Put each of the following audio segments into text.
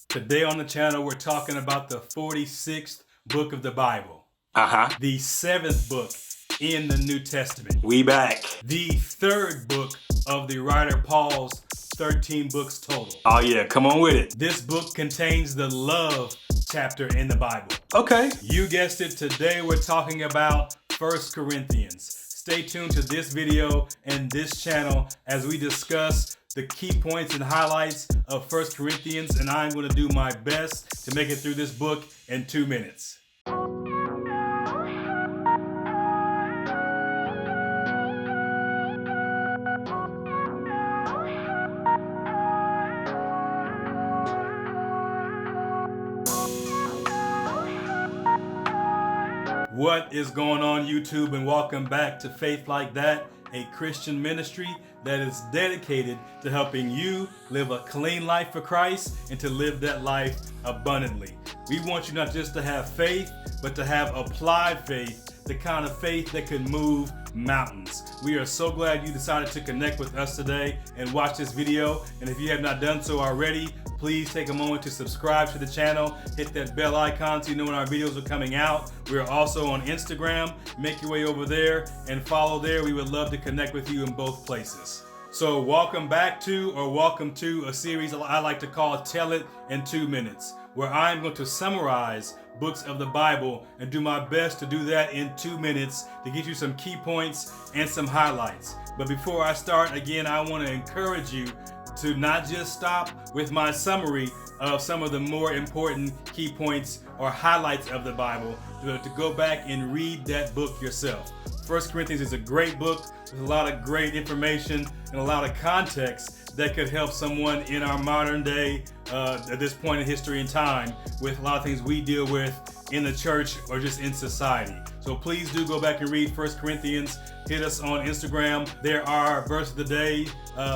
Today on the channel, we're talking about the 46th book of the Bible. The 7th book in the New Testament. We back. The 3rd book of the writer Paul's 13 books total. Oh yeah, come on with it. This book contains the love chapter in the Bible. Okay. You guessed it, today we're talking about 1 Corinthians. Stay tuned to this video and this channel as we discuss the key points and highlights of 1 Corinthians, and I'm going to do my best to make it through this book in 2 minutes. What is going on, YouTube, and welcome back to Faith Like That, a Christian ministry that is dedicated to helping you live a clean life for Christ and to live that life abundantly. We want you not just to have faith, but to have applied faith, the kind of faith that can move mountains. We are so glad you decided to connect with us today and watch this video. And if you have not done so already, please take a moment to subscribe to the channel, hit that bell icon so you know when our videos are coming out. We are also on Instagram. Make your way over there and follow there. We would love to connect with you in both places. So welcome to a series I like to call Tell It in 2 Minutes, where I'm going to summarize books of the Bible and do my best to do that in 2 minutes to get you some key points and some highlights. But before I start, again, I want to encourage you to not just stop with my summary of some of the more important key points or highlights of the Bible, but to go back and read that book yourself. 1 Corinthians is a great book with a lot of great information and a lot of context that could help someone in our modern day, at this point in history and time, with a lot of things we deal with in the church or just in society. So please do go back and read 1 Corinthians. Hit us on Instagram. There are verse of the day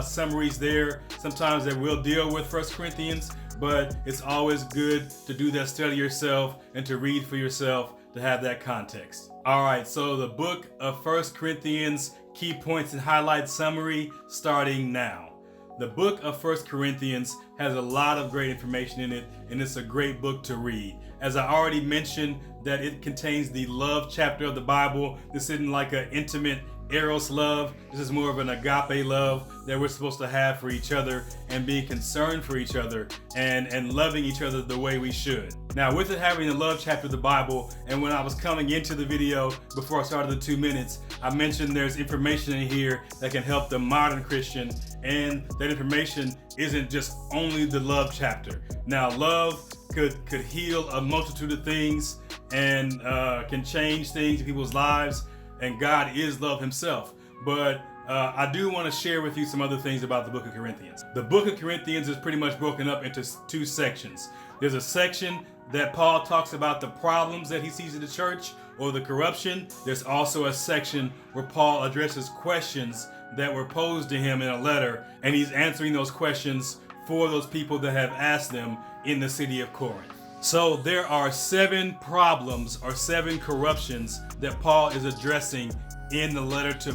summaries there. Sometimes that will deal with 1 Corinthians, but it's always good to do that study yourself and to read for yourself to have that context. All right, so the book of 1 Corinthians, key points and highlights summary starting now. The book of 1 Corinthians has a lot of great information in it, and it's a great book to read. As I already mentioned, that it contains the love chapter of the Bible. This isn't like an intimate eros love. This is more of an agape love that we're supposed to have for each other and being concerned for each other and loving each other the way we should. Now, with it having the love chapter of the Bible, and when I was coming into the video before I started the 2 minutes, I mentioned there's information in here that can help the modern Christian, and that information isn't just only the love chapter. Now, love could heal a multitude of things and can change things in people's lives, and God is love himself. But I do want to share with you some other things about the book of Corinthians. The book of Corinthians is pretty much broken up into 2 sections. There's a section that Paul talks about the problems that he sees in the church or the corruption. There's also a section where Paul addresses questions that were posed to him in a letter, and he's answering those questions for those people that have asked them in the city of Corinth. So there are 7 problems or 7 corruptions that Paul is addressing in the letter to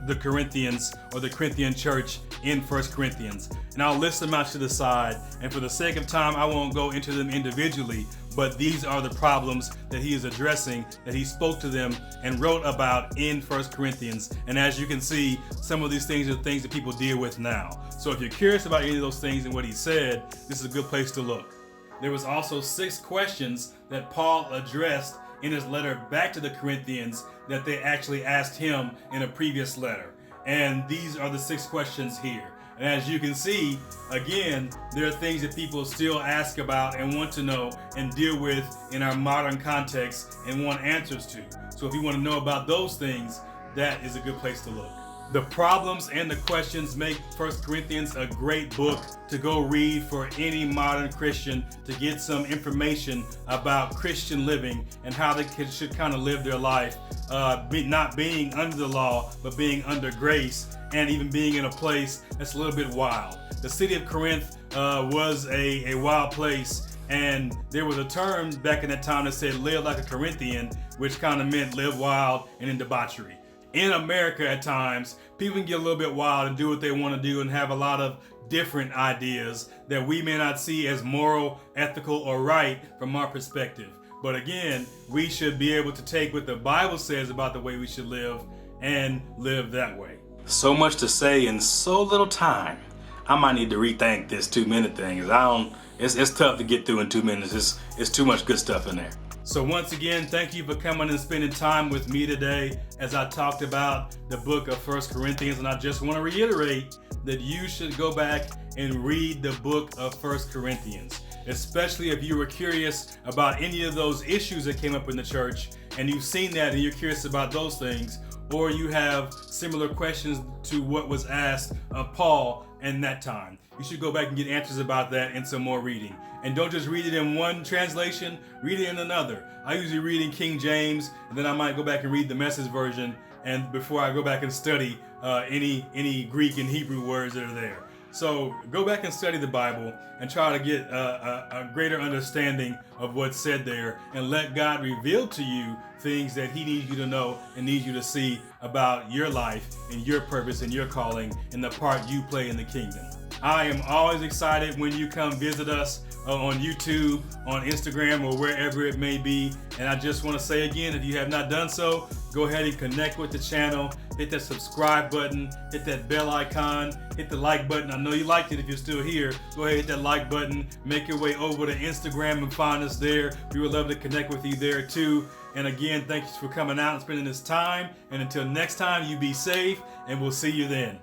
the Corinthians or the Corinthian church in 1 Corinthians. And I'll list them out to the side, and for the sake of time, I won't go into them individually, but these are the problems that he is addressing, that he spoke to them and wrote about in 1 Corinthians. And as you can see, some of these things are things that people deal with now. So if you're curious about any of those things and what he said, this is a good place to look. There was also 6 questions that Paul addressed in his letter back to the Corinthians that they actually asked him in a previous letter. And these are the 6 questions here. And as you can see, again, there are things that people still ask about and want to know and deal with in our modern context and want answers to. So if you want to know about those things, that is a good place to look. The problems and the questions make 1 Corinthians a great book to go read for any modern Christian to get some information about Christian living and how they should kind of live their life, not being under the law, but being under grace, and even being in a place that's a little bit wild. The city of Corinth was a wild place, and there was a term back in that time that said live like a Corinthian, which kind of meant live wild and in debauchery. in America at times, people can get a little bit wild and do what they want to do and have a lot of different ideas that we may not see as moral, ethical, or right from our perspective. But again, we should be able to take what the Bible says about the way we should live and live that way. So much to say in so little time. I might need to rethink this 2-minute thing. It's tough to get through in 2 minutes. It's too much good stuff in there. So once again, thank you for coming and spending time with me today as I talked about the book of 1 Corinthians. And I just want to reiterate that you should go back and read the book of 1 Corinthians, especially if you were curious about any of those issues that came up in the church and you've seen that and you're curious about those things, or you have similar questions to what was asked of Paul in that time. You should go back and get answers about that and some more reading. And don't just read it in one translation, read it in another. I usually read in King James, and then I might go back and read the Message version, and before I go back and study any Greek and Hebrew words that are there. So go back and study the Bible and try to get a greater understanding of what's said there, and let God reveal to you things that He needs you to know and needs you to see about your life and your purpose and your calling and the part you play in the kingdom. I am always excited when you come visit us on YouTube, on Instagram, or wherever it may be. And I just want to say again, if you have not done so, go ahead and connect with the channel. Hit that subscribe button, hit that bell icon, hit the like button. I know you liked it if you're still here. Go ahead and hit that like button. Make your way over to Instagram and find us there. We would love to connect with you there too. And again, thank you for coming out and spending this time. And until next time, you be safe, and we'll see you then.